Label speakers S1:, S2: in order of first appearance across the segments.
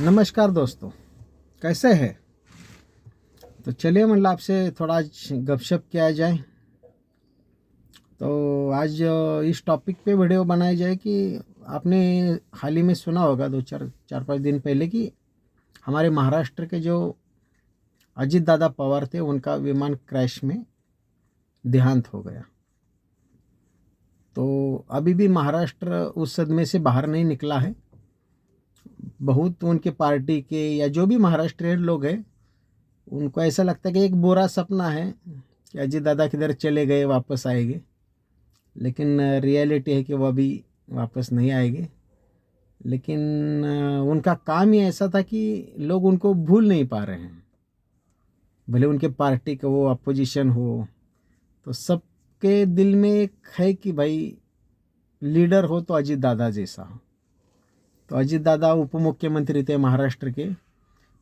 S1: नमस्कार दोस्तों, कैसे हैं। तो चलिए मतलब आपसे थोड़ा आज गपशप किया जाए। तो आज इस टॉपिक पे वीडियो बनाई जाए कि आपने हाल ही में सुना होगा दो चार चार पाँच दिन पहले कि हमारे महाराष्ट्र के जो अजीत दादा पवार थे उनका विमान क्रैश में देहांत हो गया। तो अभी भी महाराष्ट्र उस सदमे से बाहर नहीं निकला है। बहुत उनके पार्टी के या जो भी महाराष्ट्रियन लोग हैं उनको ऐसा लगता है कि एक बुरा सपना है कि अजीत दादा किधर चले गए, वापस आएंगे। लेकिन रियलिटी है कि वो अभी वापस नहीं आएंगे। लेकिन उनका काम ही ऐसा था कि लोग उनको भूल नहीं पा रहे हैं। भले उनके पार्टी का वो अपोजिशन हो, तो सबके दिल में एक है कि भाई लीडर हो तो अजीत दादा जैसा हो। तो अजीत दादा उप मुख्यमंत्री थे महाराष्ट्र के।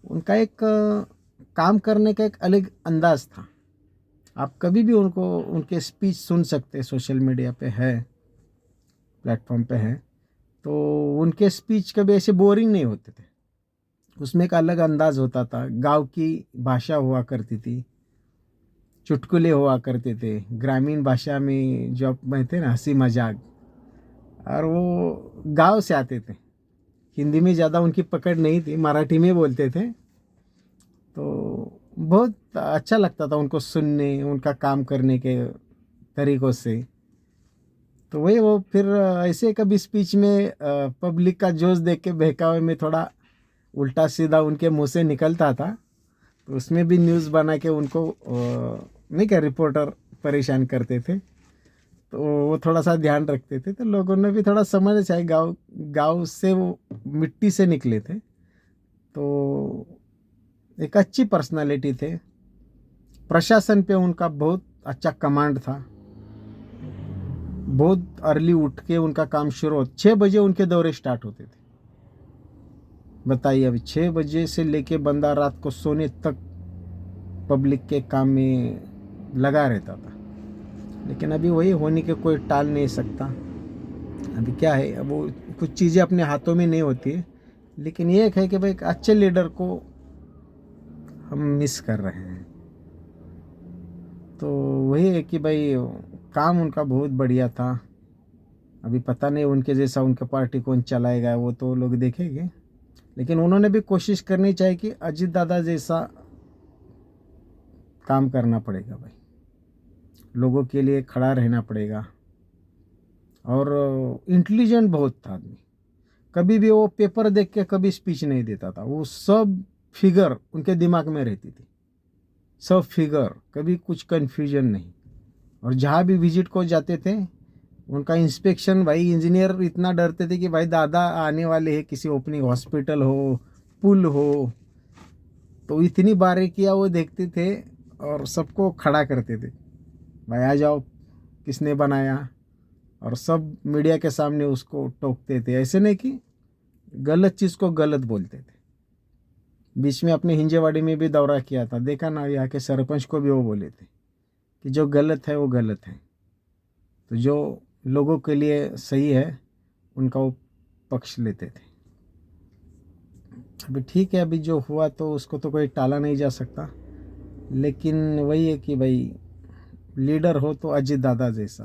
S1: उनका एक काम करने का एक अलग अंदाज था। आप कभी भी उनको उनके स्पीच सुन सकते हैं, सोशल मीडिया पे है, प्लेटफॉर्म पे है। तो उनके स्पीच कभी ऐसे बोरिंग नहीं होते थे। उसमें एक अलग अंदाज होता था, गांव की भाषा हुआ करती थी, चुटकुले हुआ करते थे, ग्रामीण भाषा में जो आप कहते हैं ना हंसी मजाक। और वो गांव से आते थे। हिंदी में ज़्यादा उनकी पकड़ नहीं थी, मराठी में बोलते थे। तो बहुत अच्छा लगता था उनको सुनने, उनका काम करने के तरीक़ों से। तो वही वो फिर ऐसे कभी स्पीच में पब्लिक का जोश देख के बहकावे में थोड़ा उल्टा सीधा उनके मुंह से निकलता था। तो उसमें भी न्यूज़ बना के उनको नहीं क्या रिपोर्टर परेशान करते थे। तो वो थोड़ा सा ध्यान रखते थे। तो लोगों ने भी थोड़ा समझना चाहिए, गाँव गाँव से वो मिट्टी से निकले थे। तो एक अच्छी पर्सनालिटी थे। प्रशासन पे उनका बहुत अच्छा कमांड था। बहुत अर्ली उठ के उनका काम शुरू हो, 6 बजे उनके दौरे स्टार्ट होते थे। बताइए, अभी 6 बजे से लेके बंदा रात को सोने तक पब्लिक के काम में लगा रहता था। लेकिन अभी वही होने के कोई टाल नहीं सकता। अभी क्या है, अब वो कुछ चीज़ें अपने हाथों में नहीं होती है। लेकिन ये है कि भाई एक अच्छे लीडर को हम मिस कर रहे हैं। तो वही है कि भाई काम उनका बहुत बढ़िया था। अभी पता नहीं उनके जैसा उनका पार्टी कौन चलाएगा, वो तो लोग देखेंगे। लेकिन उन्होंने भी कोशिश करनी चाहिए कि अजीत दादा जैसा काम करना पड़ेगा भाई। लोगों के लिए खड़ा रहना पड़ेगा। और इंटेलिजेंट बहुत था आदमी। कभी भी वो पेपर देख के कभी स्पीच नहीं देता था। वो सब फिगर उनके दिमाग में रहती थी, सब फिगर, कभी कुछ कन्फ्यूजन नहीं। और जहाँ भी विजिट को जाते थे उनका इंस्पेक्शन, भाई इंजीनियर इतना डरते थे कि भाई दादा आने वाले हैं, किसी ओपनिंग हॉस्पिटल हो, पुल हो, तो इतनी बारीकियाँ वो देखते थे। और सबको खड़ा करते थे, भाई आ जाओ, किसने बनाया। और सब मीडिया के सामने उसको टोकते थे। ऐसे नहीं कि गलत चीज़ को गलत बोलते थे। बीच में अपने हिंजेवाड़ी में भी दौरा किया था, देखा ना, यहाँ के सरपंच को भी वो बोले थे कि जो गलत है वो गलत है। तो जो लोगों के लिए सही है उनका वो पक्ष लेते थे। अभी ठीक है, अभी जो हुआ तो उसको तो कोई टाला नहीं जा सकता। लेकिन वही है कि भाई लीडर हो तो अजीत दादा जैसा।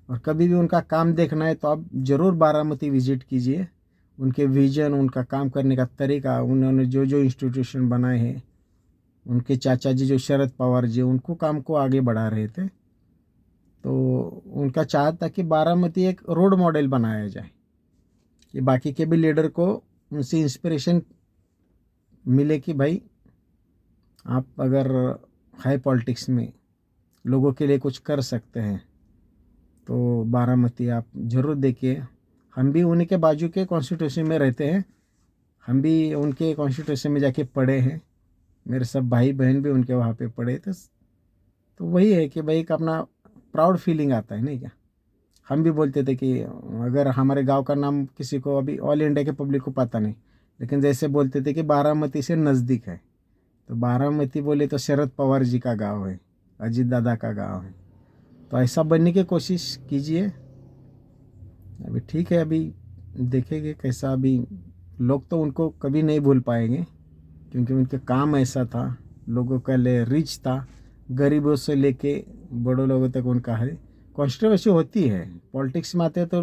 S1: और कभी भी उनका काम देखना है तो आप ज़रूर बारामती विजिट कीजिए। उनके विजन, उनका काम करने का तरीका, उन्होंने जो जो इंस्टीट्यूशन बनाए हैं, उनके चाचा जी जो शरद पवार जी उनको काम को आगे बढ़ा रहे थे। तो उनका चाहत था कि बारामती एक रोड मॉडल बनाया जाए, कि बाकी के भी लीडर को उनसे इंस्पिरेशन मिले कि भाई आप अगर हाई पॉलिटिक्स में लोगों के लिए कुछ कर सकते हैं तो बारामती आप ज़रूर देखिए। हम भी उन्हीं के बाजू के कॉन्स्टिट्यूशन में रहते हैं, हम भी उनके कॉन्स्टिट्यूशन में जाके पढ़े हैं। मेरे सब भाई बहन भी उनके वहाँ पे पढ़े थे। तो वही है कि भाई एक अपना प्राउड फीलिंग आता है, नहीं क्या। हम भी बोलते थे कि अगर हमारे गांव का नाम किसी को, अभी ऑल इंडिया के पब्लिक को पता नहीं, लेकिन जैसे बोलते थे कि बारामती से नज़दीक है, तो बारामती बोले तो शरद पवार जी का गांव है, अजीत दादा का गांव है। तो ऐसा बनने की कोशिश कीजिए। अभी ठीक है, अभी देखेंगे कैसा अभी लोग तो उनको कभी नहीं भूल पाएंगे, क्योंकि उनके काम ऐसा था, लोगों का लिए रिच था, गरीबों से लेके बड़ों लोगों तक उनका है। कंट्रोवर्सी होती है, पॉलिटिक्स में आते हैं तो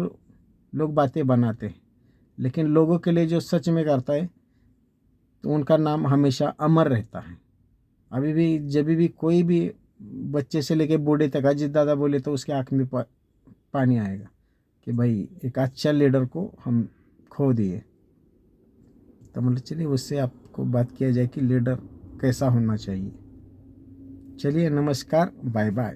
S1: लोग बातें बनाते हैं, लेकिन लोगों के लिए जो सच में करता है तो उनका नाम हमेशा अमर रहता है। अभी भी जब भी कोई भी बच्चे से लेके बूढ़े तक अजीत दादा बोले तो उसके आँख में पानी आएगा कि भाई एक अच्छा लीडर को हम खो दिए। तो मतलब चलिए उससे आपको बात किया जाए कि लीडर कैसा होना चाहिए। चलिए नमस्कार, बाय बाय।